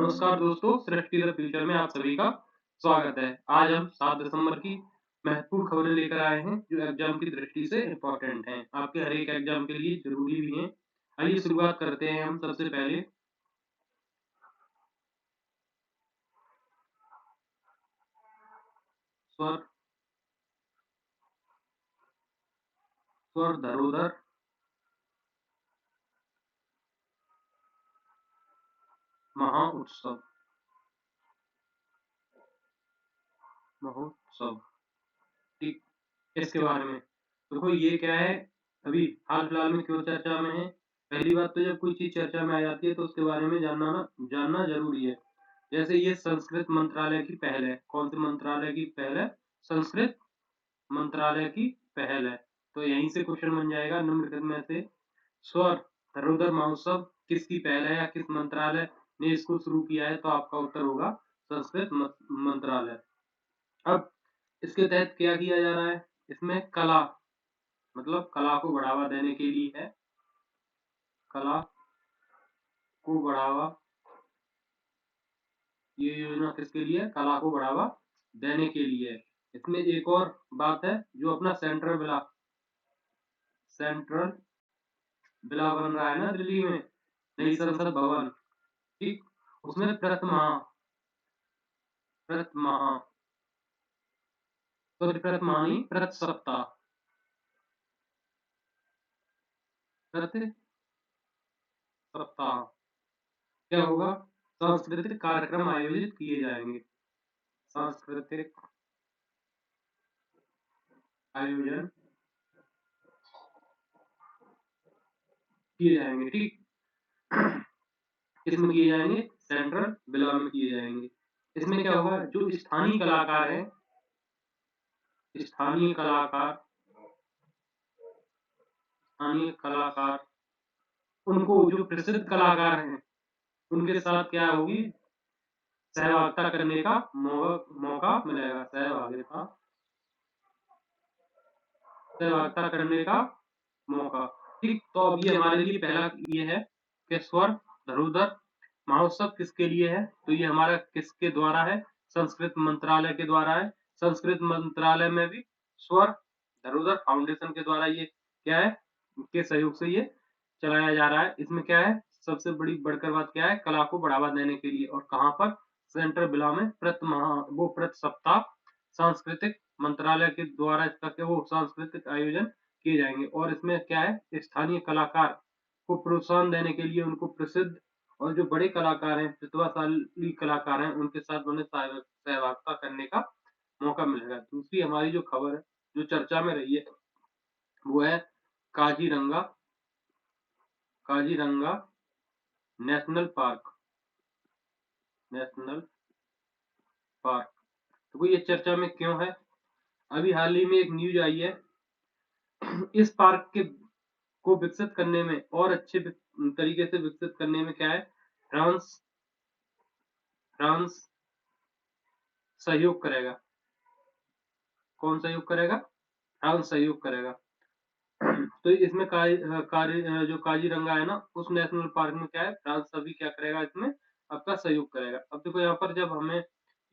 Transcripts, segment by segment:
नमस्कार दोस्तों, सृष्टि the future में आप सभी का स्वागत है। आज हम 7 दिसंबर की महत्वपूर्ण खबरें लेकर आए हैं, जो एग्ज़ाम की दृष्टि से इम्पोर्टेंट हैं। आपके हर एक एग्ज़ाम के लिए ज़रूरी भी हैं। आइए शुरुआत करते हैं हम सबसे पहले स्वर स्वर धरोधर महोत्सव महोत्सव ठीक, इसके बारे में। देखो ये क्या है, अभी हाल-फिलहाल में क्यों चर्चा में है? पहली बात तो जब कोई चीज़ चर्चा में आ जाती है तो उसके बारे में जानना ज़रूरी है। जैसे ये संस्कृत मंत्रालय की पहल है। कौन-से मंत्रालय की पहल है? संस्कृत मंत्रालय की पहल है। तो यहीं से क्वेश्चन बन जाएगा निम्नलिखित में से स्वर धरोधर महोत्सव किसकी पहल है या किस मंत्रालय ने इसको शुरू किया है? तो आपका उत्तर होगा संस्कृत मंत्रालय। अब इसके तहत क्या किया जा रहा है? इसमें कला मतलब कला को बढ़ावा देने के लिए है। कला को बढ़ावा ये योजना किसके लिए है? कला को बढ़ावा देने के लिए है। इसमें एक और बात है जो अपना सेंट्रल विला बन रहा है ना दिल्ली में, नई संसद भवन, ठीक? उसमें प्रथमा सॉरी प्रथमा नहीं प्रथ सप्ताह प्रथ सप्ताह क्या होगा? सांस्कृतिक कार्यक्रम आयोजित किए जाएँगे। सांस्कृतिक आयोजन किए जाएँगे, ठीक? किसमें किए जाएँगे? सेंट्रल विला में किए जाएँगे। इसमें क्या होगा? जो स्थानीय कलाकार हैं, स्थानीय कलाकार स्थानीय कलाकार उनको जो प्रसिद्ध कलाकार हैं, उनके साथ क्या होगी? सहभागिता करने का मौका मिलेगा। सहभागिता करने का मौका, ठीक? तो अब ये हमारे लिए पहला ये है कि स्वर धरोधर महोत्सव किसके लिए है? तो ये हमारा किसके द्वारा है? संस्कृत मंत्रालय के द्वारा है। संस्कृत मंत्रालय में भी स्वर धरोधर फाउंडेशन के द्वारा ये क्या है? के सहयोग से ये चलाया जा रहा है। इसमें क्या है? सबसे बड़ी बढ़कर बात क्या है? कला को बढ़ावा देने के लिए और कहाँ पर? सेंट्रल विला में प्रति सप्ताह सांस्कृतिक मंत्रालय के द्वारा इसका क्या वो सांस्कृतिक आयोजन किए जाएँगे और इसमें क्या है? स्थानीय कलाकार को प्रोत्साहन देने के लिए उनको प्रसिद्ध और जो बड़े कलाकार हैं, प्रतिभाशाली कलाकार हैं, उनके साथ उन्हें सहभागिता करने का मौका मिलेगा। दूसरी हमारी जो खबर है, जो चर्चा में रही है, वो है Kaziranga Kaziranga national park national park. तो ये चर्चा में क्यों है? अभी हाल ही में एक न्यूज़ आई है इस पार्क के को विकसित करने में और अच्छे तरीके से विकसित करने में क्या है? फ्रांस फ्रांस सहयोग करेगा। कौन सहयोग करेगा? फ्रांस सहयोग करेगा। तो इसमें जो काज़ीरंगा है ना, उस नेशनल पार्क में क्या है? फ्रांस अभी क्या करेगा इसमें? आपका सहयोग करेगा। अब देखो यहाँ पर जब हमें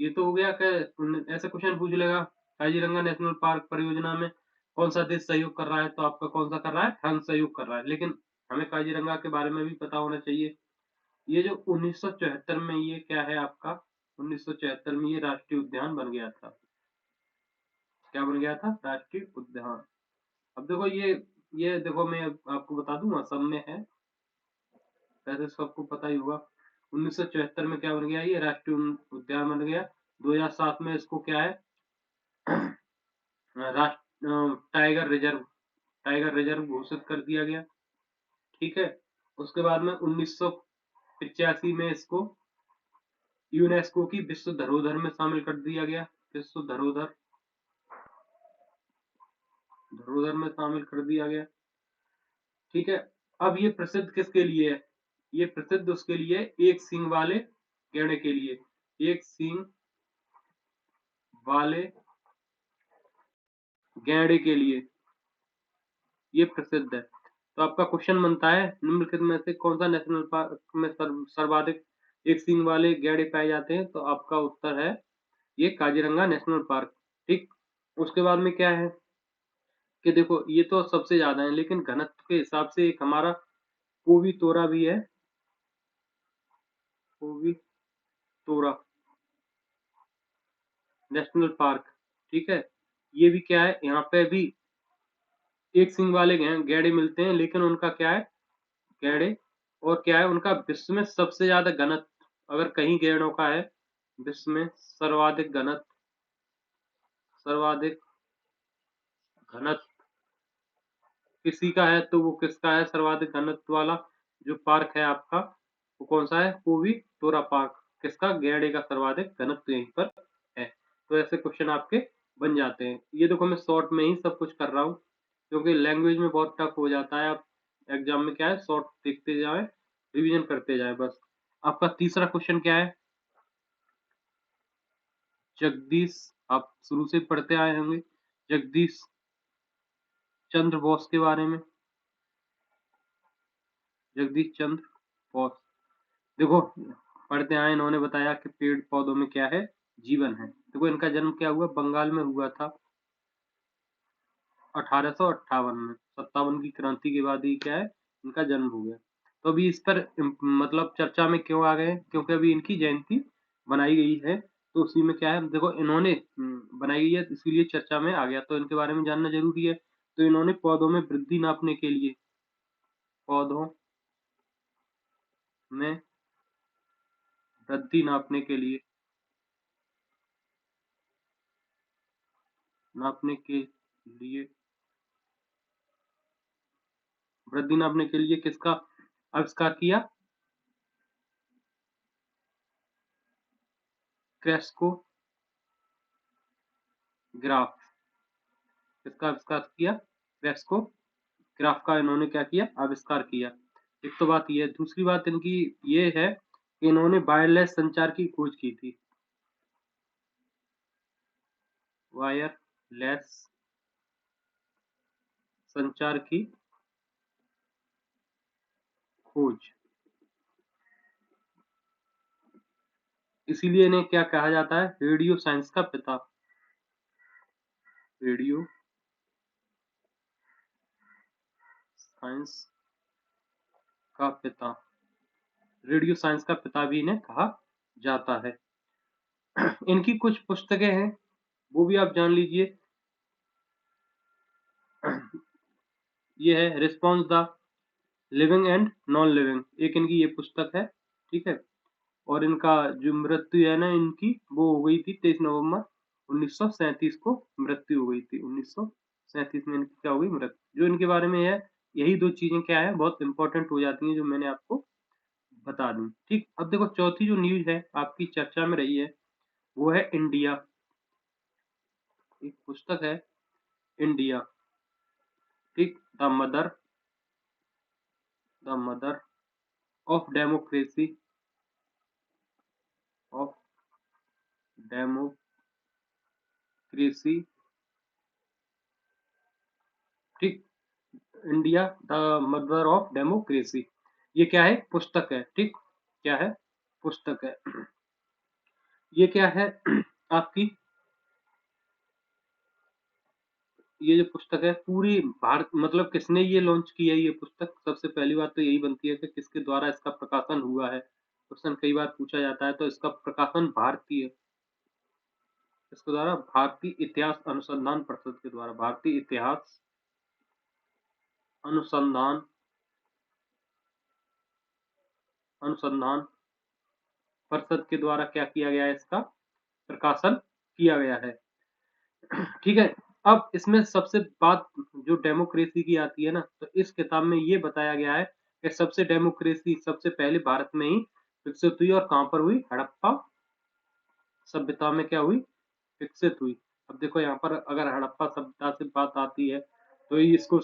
ये तो हो गया कि ऐसा क्वेश्चन पूछ लेगा, काज़ीरंगा नेशनल पार्क परियोजना में कौन-सा देश सहयोग कर रहा है? तो आपका कौन-सा कर रहा है? फ्रांस सहयोग कर रहा है। लेकिन हमें काज़ीरंगा के बारे में भी पता होना चाहिए। ये जो 1974 में ये क्या है आपका? 1974 में ये राष्ट्रीय उद्यान बन गया था। क्या बन गया था? राष्ट्रीय उद्यान। अब देखो ये देखो मैं आपको बता दूँ असम में है, वैसे सबको पता ही होगा। 1974 में क्या बन गया ये राष्ट्रीय उद्यान बन गया। 2007 में इसको क्या है टाइगर रिजर्व घोषित कर दिया गया, ठीक है? उसके बाद में 1985 में इसको यूनेस्को की विश्व धरोहर में शामिल कर दिया गया। विश्व धरोहर में शामिल कर दिया गया, ठीक है? अब ये प्रसिद्ध किसके लिए है? ये प्रसिद्ध उसके लिए एक सींग वाले गैंडे के लिए। एक सींग वाले गैंडे के लिए ये प्रसिद्ध है। तो आपका क्वेश्चन बनता है निम्नलिखित में से कौन-सा नेशनल पार्क में सर्वाधिक एक सींग वाले गैंडे पाए जाते हैं, तो आपका उत्तर है ये काजीरंगा नेशनल पार्क, ठीक। उसके बाद में क्या है कि देखो ये तो सबसे ज्यादा है, लेकिन घनत्व के हिसाब से एक हमारा पोवितोरा भी है, पोवितोरा नेशनल पार्क, ठीक है। ये भी क्या है, यहाँ पे भी एक सींग वाले गैंडे मिलते हैं, लेकिन उनका क्या है, गैंडे, और क्या है उनका विश्व में सबसे ज्यादा घनत्व, अगर कहीं गैंडों का है विश्व में सर्वाधिक घनत्व, सर्वाधिक घनत्व किसी का है, तो वो किसका है सर्वाधिक घनत्व वाला जो पार्क है आपका, वो कौन सा है, पोवितोरा पार्क। किसका, गैंडे का सर्वाधिक घनत्व यहीं पर है। तो ऐसे क्वेश्चन आपके बन जाते हैं। ये देखो मैं शॉर्ट में ही सब कुछ कर रहा हूँ, क्योंकि लैंग्वेज में बहुत टफ हो जाता है। आप एग्जाम में क्या है, शॉर्ट देखते जाएं, रिवीजन करते जाएं बस। आपका तीसरा क्वेश्चन क्या है, जगदीश, आप शुरू से पढ़ते आए होंगे, जगदीश चंद्र बोस के बारे में, जगदीश चंद्र बोस, देखो पढ़ते आए, इन्होंने बताया कि पेड़ पौधों में क्या है, जीवन है। देखो इनका जन्म क्या हुआ, बंगाल में हुआ था 1858 में, 57 की क्रांति के बाद ही क्या है, इनका जन्म हो गया। तो अभी इस पर मतलब चर्चा में क्यों आ गए हैं? क्योंकि अभी इनकी जयंती बनाई गई है, तो उसी में क्या है, देखो इन्होंने बनाई गई है, इसीलिए चर्चा में आ गया, तो इनके बारे में जानना जरूरी है। तो इन्होंने पौधों में वृद्धि नापने के लिए, पौधों में वृद्धि नापने के लिए, नापने के लिए वृद्धि नापने के लिए किसका आविष्कार किया, क्रेस्कोग्राफ, किसका आविष्कार किया, क्रेस्कोग्राफ का इन्होंने क्या किया, आविष्कार किया। एक तो बात ये है, दूसरी बात इनकी ये है कि इन्होंने वायरलेस संचार की खोज की थी, वायरलेस संचार की खोज, इसीलिए इन्हें क्या कहा जाता है, रेडियो साइंस का पिता, रेडियो साइंस का पिता, रेडियो साइंस का पिता भी इन्हें कहा जाता है। इनकी कुछ पुस्तकें हैं, वो भी आप जान लीजिए। ये है response the living and non living, एक इनकी ये पुस्तक है, ठीक है। और इनका जो मृत्यु है ना इनकी, वो हो गई थी 23 नवंबर 1937 को मृत्यु हो गई थी, 1937 में इनकी क्या हो गई, मृत्यु। जो इनके बारे में है, यही दो चीजें क्या है, बहुत इंपॉर्टेंट हो जाती हैं, जो मैंने आपको बता दी, ठीक। अब देखो चौथी जो न्यूज है आपकी चर्चा में रही है, वो है इंडिया, एक पुस्तक है इंडिया, ठीक। The mother of democracy, of democracy, ठीक। India the mother of democracy, ये क्या है, पुस्तक है, ठीक। क्या है, पुस्तक है। ये क्या है आपकी, ये जो पुस्तक है पूरी भारत, मतलब किसने ये लॉन्च की है ये पुस्तक, सबसे पहली बात तो यही बनती है कि किसके द्वारा इसका प्रकाशन हुआ है। क्वेश्चन कई बार पूछा जाता है, तो इसका प्रकाशन भारतीय, इसके द्वारा भारतीय इतिहास अनुसंधान परिषद के द्वारा, भारतीय इतिहास अनुसंधान, अनुसंधान परिषद के द्वारा क्या किया गया है, इसका प्रकाशन किया गया है, ठीक है। अब इसमें सबसे बात जो डेमोक्रेसी की आती है ना, तो इस किताब में ये बताया गया है कि सबसे डेमोक्रेसी सबसे पहले भारत में ही विकसित हुई, और कहाँ पर हुई, हड़प्पा सभ्यता में क्या हुई, विकसित हुई। अब देखो यहाँ पर अगर हड़प्पा सभ्यता से बात आती है, तो इसको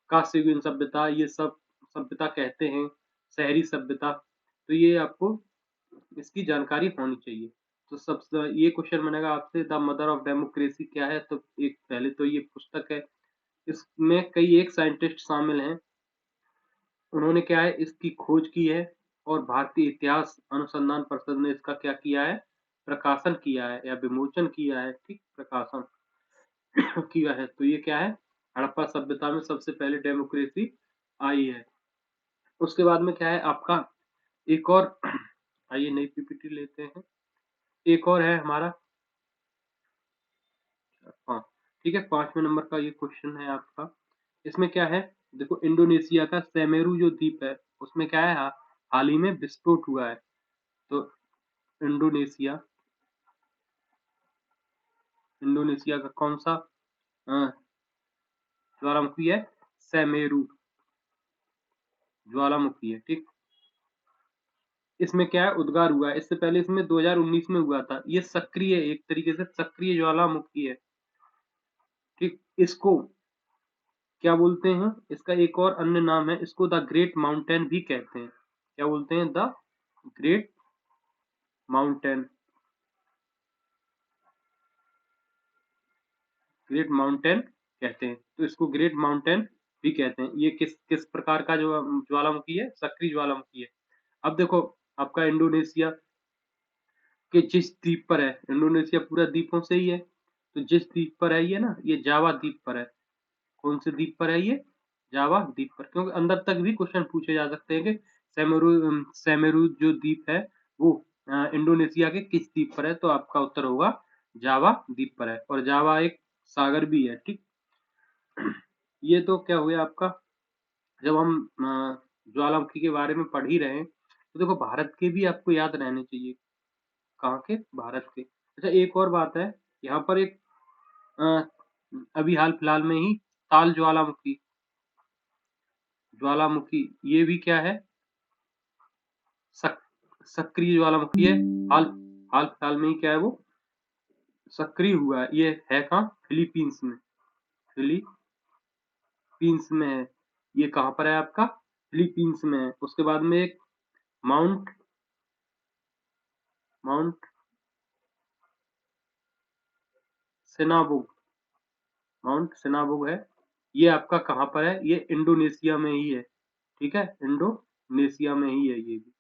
कांस्ययुगीन सभ्यता, ये सब सभ्यता कहते हैं, शहरी सभ्यता, तो ये आपको इसकी जानकारी होनी चाहिए। तो सब ये क्वेश्चन बनेगा आपसे, द मदर ऑफ डेमोक्रेसी क्या है, तो एक पहले तो ये पुस्तक है, इसमें कई एक साइंटिस्ट शामिल हैं, उन्होंने क्या है इसकी खोज की है, और भारतीय इतिहास अनुसंधान परिषद ने इसका क्या किया है? प्रकाशन किया है या विमोचन किया है, ठीक? प्रकाशन किया है। तो ये क्या है? हड़प्पा सभ्यता में सबसे पहले डेमोक्रेसी आई है। उसके बाद में क्या है आपका एक और आइए नई पीपीटी लेते हैं। एक और है हमारा हाँ, ठीक है 5वें नंबर का ये क्वेश्चन है आपका। इसमें क्या है? देखो इंडोनेशिया का सेमेरू जो द्वीप है, उसमें क्या है हाल ही में विस्फोट हुआ है। तो इंडोनेशिया इंडोनेशिया का कौन-सा ज्वालामुखी है? सेमेरू ज्वालामुखी है, ठीक? इसमें क्या है उद्गार हुआ है। इससे पहले इसमें 2019 में हुआ था। ये सक्रिय एक तरीके से सक्रिय ज्वालामुखी है, ठीक? इसको क्या बोलते हैं? इसका एक और अन्य नाम है, इसको द ग्रेट माउंटेन भी कहते हैं। क्या बोलते हैं? The great mountain. Great mountain कहते हैं। तो इसको ग्रेट माउंटेन भी कहते हैं। ये किस किस प्रकार का जो ज्वालामुखी है? सक्रिय ज्वालामुखी है। अब देखो आपका इंडोनेशिया के जिस द्वीप पर है, इंडोनेशिया पूरा द्वीपों से ही है। तो जिस द्वीप पर है ये ना, ये जावा द्वीप पर है। कौन से द्वीप पर है ये? जावा द्वीप पर। क्योंकि अंदर तक भी क्वेश्चन पूछे जा सकते हैं कि सेमेरू जो द्वीप है वो इंडोनेशिया के किस द्वीप पर है? तो आपका उत्तर होगा जावा द्वीप पर है और जावा एक सागर भी है, ठीक? ये तो क्या हुआ आपका जब हम ज्वालामुखी के बारे में पढ़ ही रहे हैं, तो देखो भारत के भी आपको याद रहने चाहिए। कहाँ के? भारत के। अच्छा एक और बात है, यहाँ पर एक अ, अभी हाल-फिलहाल में ही ताल ज्वालामुखी ज्वालामुखी ये भी क्या है? सक सक्रिय ज्वालामुखी है। हाल हाल-फिलहाल में ही क्या है वो? सक्रिय हुआ है। ये है कहाँ? फिलीपींस में। फिलीपींस में है। ये कहाँ पर है आपका? फिलीपींस में है। उसके बाद में एक माउंट माउंट सिनाबुग माउंट सिनाबुग है। ये आपका कहाँ पर है? ये इंडोनेशिया में ही है। ठीक है? इंडोनेशिया में ही है ये भी।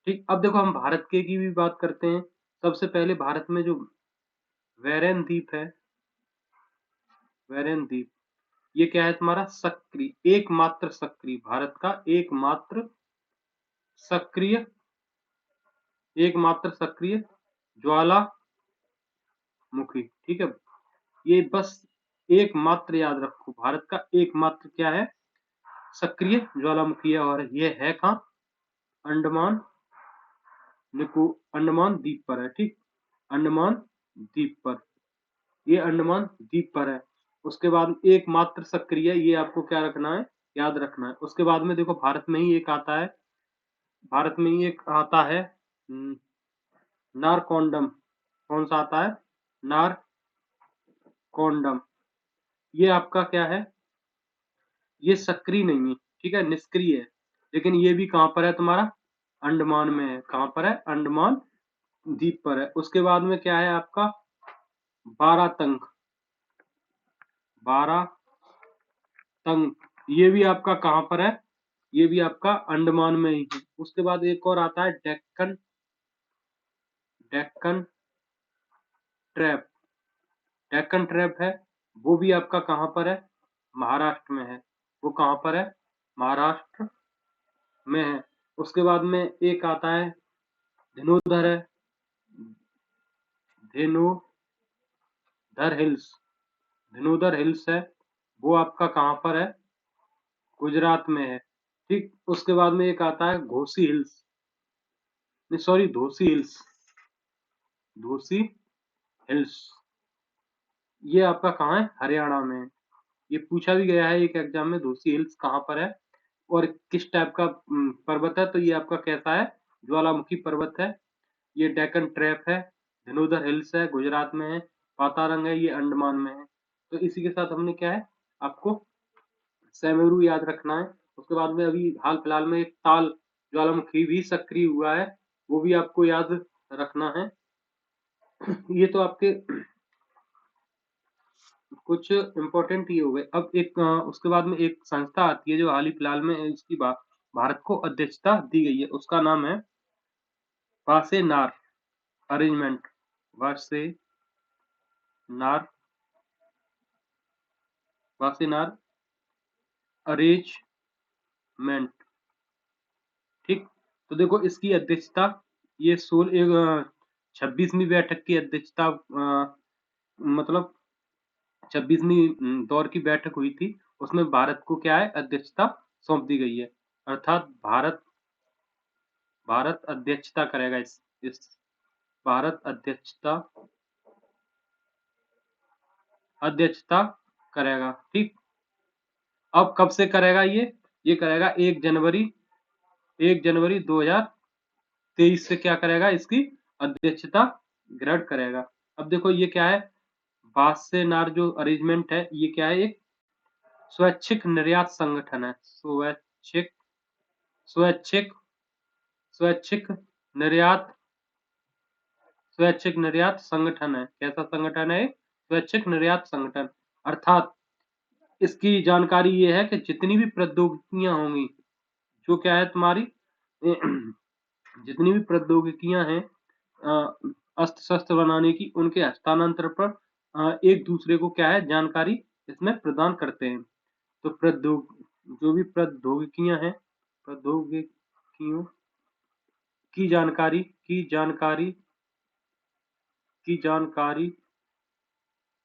ठीक, अब देखो हम भारत के की भी बात करते हैं। सबसे पहले भारत में जो वेरेन द्वीप है, वेरेन द्वीप, ये क्या है तुम्हारा? सक्रिय, एकमात्र सक्रिय, भारत का सक्रिय एकमात्र सक्रिय ज्वालामुखी, ठीक है? ये बस एकमात्र याद रखो, भारत का एकमात्र क्या है? सक्रिय ज्वालामुखी है और ये है कहाँ? अंडमान अंडमान द्वीप पर है, ठीक? अंडमान द्वीप पर, ये अंडमान द्वीप पर है। उसके बाद एकमात्र सक्रिय, ये आपको क्या रखना है? याद रखना है। उसके बाद में देखो भारत में ही एक आता है, भारत में ही एक आता है नारकोंडम। कौन सा आता है? नारकोंडम। ये आपका क्या है? ये सक्रिय नहीं है, ठीक है? निष्क्रिय है। लेकिन ये भी कहाँ पर है तुम्हारा? अंडमान में है। कहाँ पर है? अंडमान द्वीप पर है। उसके बाद में क्या है आपका? बारातंक बारातंक, ये भी आपका कहाँ पर है? ये भी आपका अंडमान में ही है। उसके बाद एक और आता है डेक्कन डेक्कन ट्रैप। डेक्कन ट्रैप है, वो भी आपका कहाँ पर है? महाराष्ट्र में है। वो कहाँ पर है? महाराष्ट्र में है। उसके बाद में एक आता है धेनुधर है, धेनुधर हिल्स, धेनुधर हिल्स है, वो आपका कहाँ पर है? गुजरात में है, ठीक? उसके बाद में एक आता है घोसी हिल्स, नहीं sorry Dhosi hills, Dhosi hills, ये आपका कहाँ है? हरियाणा में है। ये पूछा भी गया है एक एग्जाम में, धोसी हिल्स कहाँ पर है और किस टाइप का पर्वत है? तो ये आपका कैसा है? ज्वालामुखी पर्वत है। ये डेक्कन ट्रैप है, धेनुधर हिल्स है, गुजरात में है, पातारंग है, ये अंडमान में है। तो इसी के साथ हमने क्या है आपको सेमेरू याद रखना है। उसके बाद में अभी हाल फिलहाल में एक ताल ज्वालामुखी भी सक्रिय हुआ है, वो भी आपको याद रखना है। ये तो आपके कुछ इम्पोर्टेंट ये हो गए। अब एक उसके बाद में एक संस्था आती है जो हाल ही फिलहाल में इसकी बात भारत को अध्यक्षता दी गई है, उसका नाम है Wassenaar arrangement. Wassenaar Wassenaar arrangement, ठीक। तो देखो इसकी अध्यक्षता ये 26वीं बैठक की अध्यक्षता मतलब 26वीं दौर की बैठक हुई थी, उसमें भारत को क्या है अध्यक्षता सौंप दी गई है, अर्थात भारत अध्यक्षता करेगा इस भारत अध्यक्षता करेगा, ठीक। अब कब से करेगा ये करेगा 1 जनवरी 2023 से क्या करेगा इसकी अध्यक्षता ग्रहण करेगा। अब देखो ये क्या है, वासेनार जो अरेंजमेंट है ये क्या है, एक स्वैच्छिक निर्यात संगठन है। स्वैच्छिक स्वैच्छिक निर्यात स्वैच्छिक निर्यात संगठन है। कैसा संगठन है? स्वैच्छिक निर्यात संगठन। अर्थात इसकी जानकारी ये है कि जितनी भी प्रौद्योगिकियां होंगी, जो क्या है तुम्हारी जितनी भी प्रौद्योगिकियां हैं अस्त्र शस्त्र बनाने की, उनके हस्तांतरण पर एक दूसरे को क्या है जानकारी इसमें प्रदान करते हैं। तो जो भी प्रौद्योगिकियां हैं, प्रौद्योगिकियों की जानकारी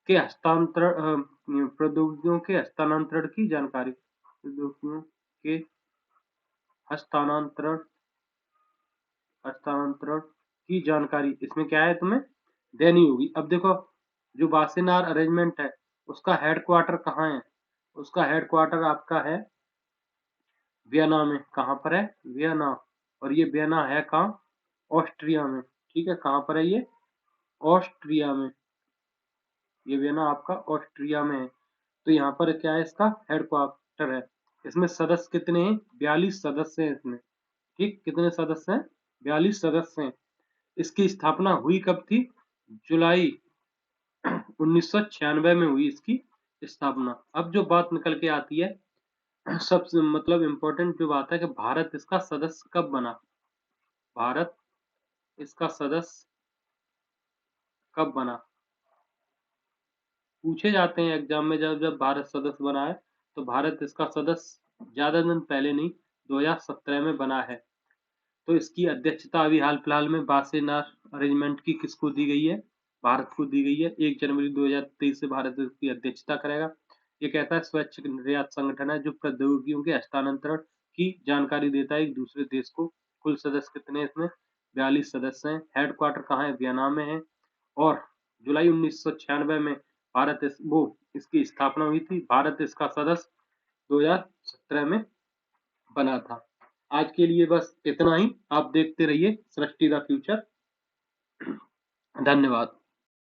के हस्तांतरण प्रौद्योगिकियों के हस्तांतरण की जानकारी प्रौद्योगिकियों के हस्तांतरण की जानकारी इसमें क्या है तुम्हें देनी होगी। अब देखो जो वासेनार अरेंजमेंट है उसका हेडक्वार्टर कहाँ है? उसका हेडक्वार्टर आपका है वियना में। कहाँ पर है? वियना। और ये वियना है कहाँ? ऑस्ट्रिया में, ठीक है। कहाँ पर है ये? ऑस्ट्रिया में। ये वियना आपका ऑस्ट्रिया में है। तो यहाँ पर क्या है इसका हेडक्वार्टर है। इसमें सदस्य कितने हैं? 42 सदस्य हैं इसमें, ठीक। कितने सदस्य हैं? 42 सदस्य हैं। इसकी स्थापना हुई कब थी? जुलाई 1996 में हुई इसकी स्थापना। अब जो बात निकल के आती है सबसे मतलब इम्पोर्टेंट जो बात है कि भारत इसका सदस्य कब बना? भारत इसका सदस्य कब बना? पूछे जाते हैं एग्जाम में, जब जब भारत सदस्य बना है तो भारत इसका सदस्य ज्यादा दिन पहले नहीं 2017 में बना है। तो इसकी अध्यक्षता अभी हाल फिलहाल में वासेनार अरेंजमेंट की किसको दी गई है? भारत को दी गई है। 1 जनवरी 2023 से भारत इसकी अध्यक्षता करेगा। ये कहता है स्वैच्छिक निर्यात संगठन है जो प्रौद्योगिकियों के हस्तांतरण की जानकारी देता है एक दूसरे देश को। कुल सदस्य कितने हैं इसमें? 42 सदस्य हैं। हेडक्वार्टर कहाँ है? वियना में है। और जुलाई 1996 में इसकी स्थापना हुई थी। भारत इसका सदस्य 2017 में बना था। आज के लिए बस इतना ही। आप देखते रहिए सृष्टि द फ्यूचर। धन्यवाद।